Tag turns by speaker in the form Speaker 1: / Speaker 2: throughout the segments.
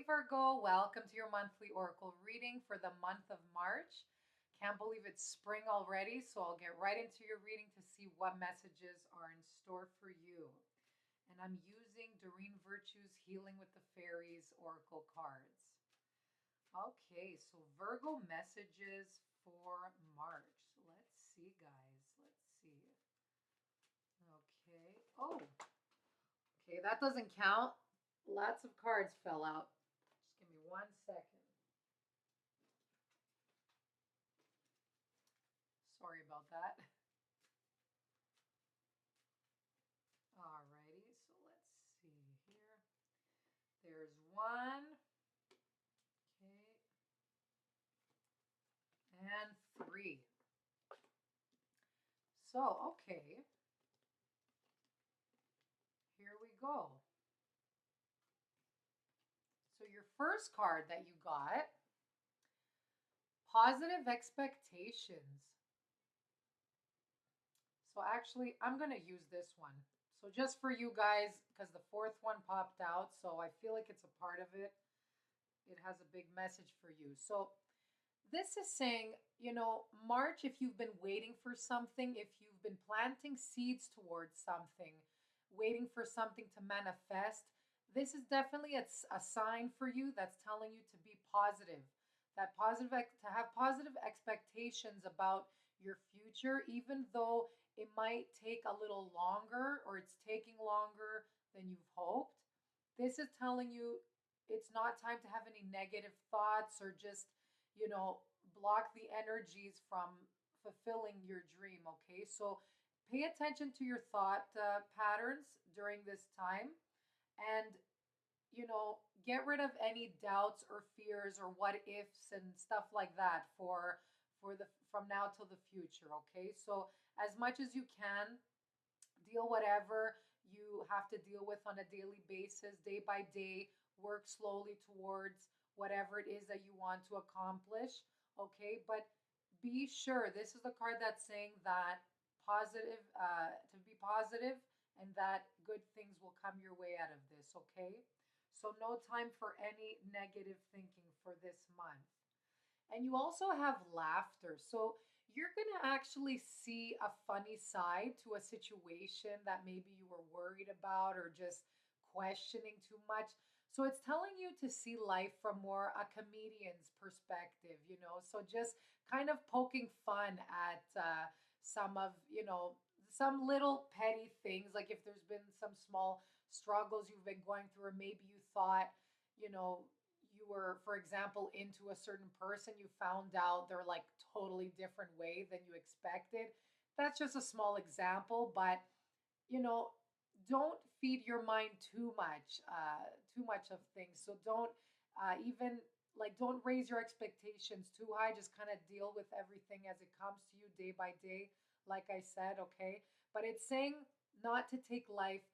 Speaker 1: Virgo, welcome to your monthly oracle reading for the month of March. Can't believe it's spring already, so I'll get right into your reading to see what messages are in store for you. And I'm using Doreen Virtue's Healing with the Fairies oracle cards. Okay, so Virgo messages for March. Let's see, guys. Let's see. Okay. Oh, okay, that doesn't count. Lots of cards fell out. Just give me 1 second. Sorry about that. Alrighty, so let's see here. There's one. Okay. And three. So, okay. Here we go. So, your first card that you got, positive expectations. So actually, I'm going to use this one. So just for you guys, because the fourth one popped out, so I feel like it's a part of it. It has a big message for you. So this is saying, March, if you've been waiting for something, if you've been planting seeds towards something, waiting for something to manifest, this is definitely a sign for you that's telling you to be positive. That to have positive expectations about your future, even though it might take a little longer or it's taking longer than you've hoped. This is telling you it's not time to have any negative thoughts or just, you know, block the energies from fulfilling your dream. Okay, so pay attention to your thought patterns during this time and get rid of any doubts or fears or what ifs and stuff like that for the from now till the future. Okay, so as much as you can, deal whatever you have to deal with on a daily basis, day by day. Work slowly towards whatever it is that you want to accomplish. Okay, but be sure this is the card that's saying that positive, to be positive, and that good things will come your way out of this. Okay, so no time for any negative thinking for this month. And you also have laughter. So you're going to actually see a funny side to a situation that maybe you were worried about or just questioning too much. So it's telling you to see life from more a comedian's perspective. So just kind of poking fun at some of, some little petty things. Like if there's been some small struggles you've been going through, or maybe you thought, you know, you were, for example, into a certain person, you found out they're like totally different way than you expected. That's just a small example, but you know, don't feed your mind too much of things. So don't even like don't raise your expectations too high. Just kind of deal with everything as it comes to you day by day, like I said, okay? But it's saying not to take life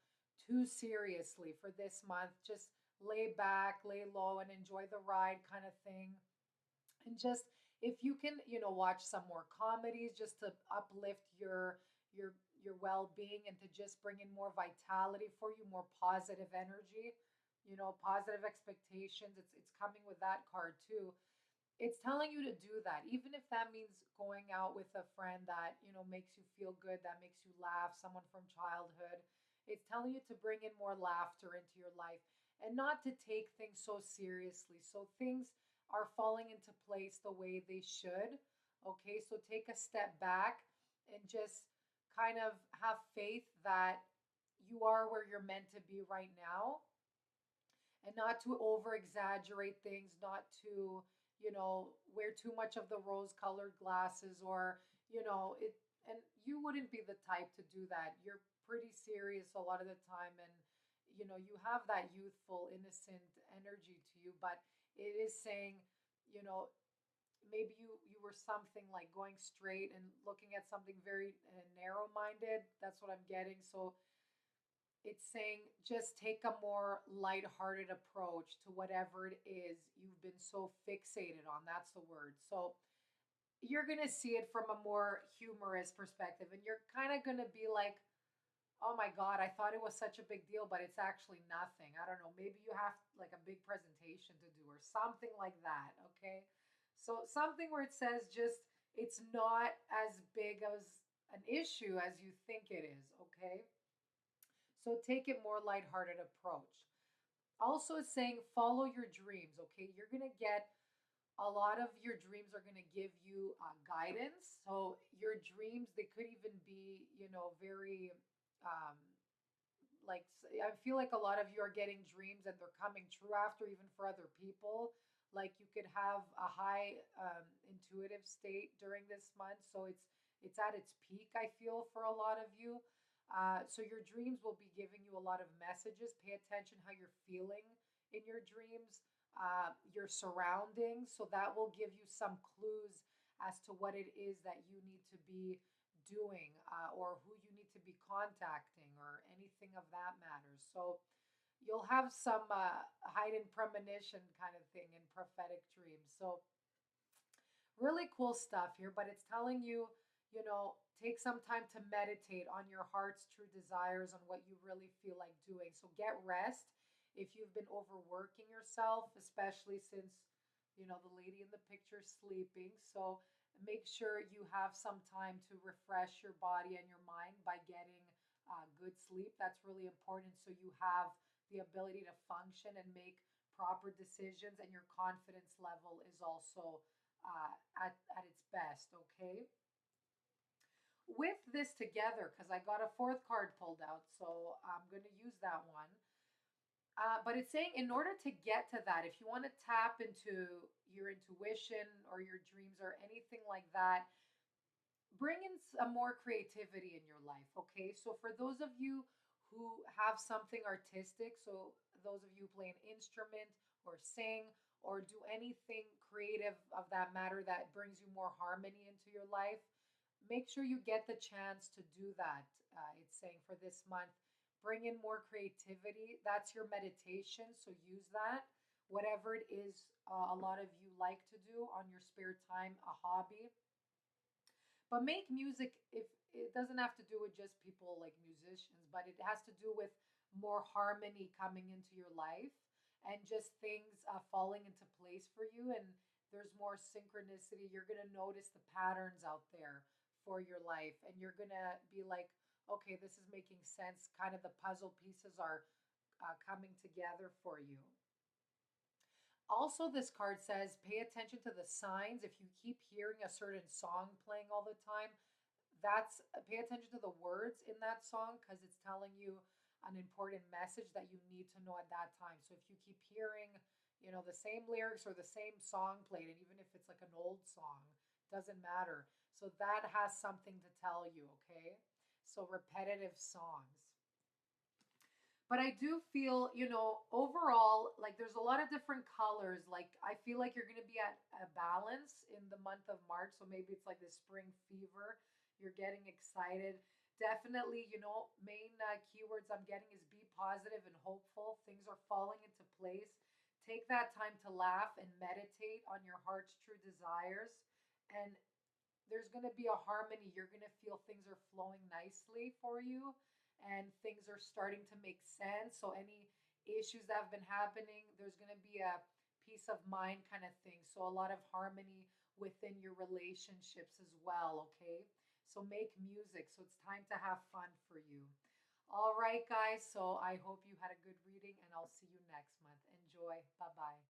Speaker 1: too seriously for this month. Just lay back, lay low, and enjoy the ride, kind of thing. And just if you can, watch some more comedies just to uplift your well-being and to just bring in more vitality for you, more positive energy, positive expectations. It's coming with that card too. It's telling you to do that, even if that means going out with a friend that makes you feel good, that makes you laugh, someone from childhood. It's telling you to bring in more laughter into your life and not to take things so seriously, so things are falling into place the way they should. Okay, so take a step back and just kind of have faith that you are where you're meant to be right now, and not to over exaggerate things, not to, wear too much of the rose colored glasses, or, it, and you wouldn't be the type to do that. You're pretty serious a lot of the time, and, you have that youthful, innocent energy to you, but it is saying, you know, maybe you were something like going straight and looking at something very narrow minded. That's what I'm getting. So it's saying just take a more lighthearted approach to whatever it is you've been so fixated on. That's the word. So you're going to see it from a more humorous perspective, and you're kind of going to be like, Oh my God, I thought it was such a big deal, but it's actually nothing. I don't know. Maybe you have like a big presentation to do or something like that. Okay. So something where it says just it's not as big as an issue as you think it is. Okay. So take it more lighthearted approach. Also, it's saying follow your dreams. Okay. You're going to get a lot of your dreams are going to give you guidance. So your dreams, they could even be, very um, like I feel like a lot of you are getting dreams and they're coming true after, even for other people. Like you could have a high intuitive state during this month, so it's at its peak. I feel for a lot of you. So your dreams will be giving you a lot of messages. Pay attention how you're feeling in your dreams, your surroundings. So that will give you some clues as to what it is that you need to be doing, or who you need to be contacting or anything of that matter. So you'll have some heightened premonition kind of thing in prophetic dreams. So really cool stuff here, but it's telling you, take some time to meditate on your heart's true desires, on what you really feel like doing. So get rest if you've been overworking yourself, especially since, the lady in the picture is sleeping. So make sure you have some time to refresh your body and your mind by getting good sleep. That's really important. So you have the ability to function and make proper decisions, and your confidence level is also at its best, okay? With this together, because I got a fourth card pulled out, so I'm going to use that one. But it's saying in order to get to that, if you want to tap into your intuition or your dreams or anything like that, bring in some more creativity in your life, okay? So for those of you who have something artistic, so those of you who play an instrument or sing or do anything creative of that matter that brings you more harmony into your life, make sure you get the chance to do that. It's saying for this month, bring in more creativity. That's your meditation, so use that. Whatever it is, a lot of you like to do on your spare time, a hobby, but make music. If it doesn't have to do with just people like musicians, but it has to do with more harmony coming into your life and just things falling into place for you, and there's more synchronicity. You're going to notice the patterns out there for your life, and you're going to be like, okay, this is making sense. Kind of the puzzle pieces are coming together for you. Also, this card says pay attention to the signs. If you keep hearing a certain song playing all the time, that's pay attention to the words in that song, because it's telling you an important message that you need to know at that time. So if you keep hearing, the same lyrics or the same song played, and even if it's like an old song, doesn't matter. So that has something to tell you, okay? So repetitive songs. But I do feel, overall, like there's a lot of different colors. Like I feel like you're going to be at a balance in the month of March. So maybe it's like the spring fever. You're getting excited. Definitely, main keywords I'm getting is be positive and hopeful. Things are falling into place. Take that time to laugh and meditate on your heart's true desires. And there's going to be a harmony. You're going to feel things are flowing nicely for you and things are starting to make sense. So, any issues that have been happening, there's going to be a peace of mind kind of thing. So, a lot of harmony within your relationships as well. Okay. So, make music. So, it's time to have fun for you. All right, guys. So, I hope you had a good reading and I'll see you next month. Enjoy. Bye bye.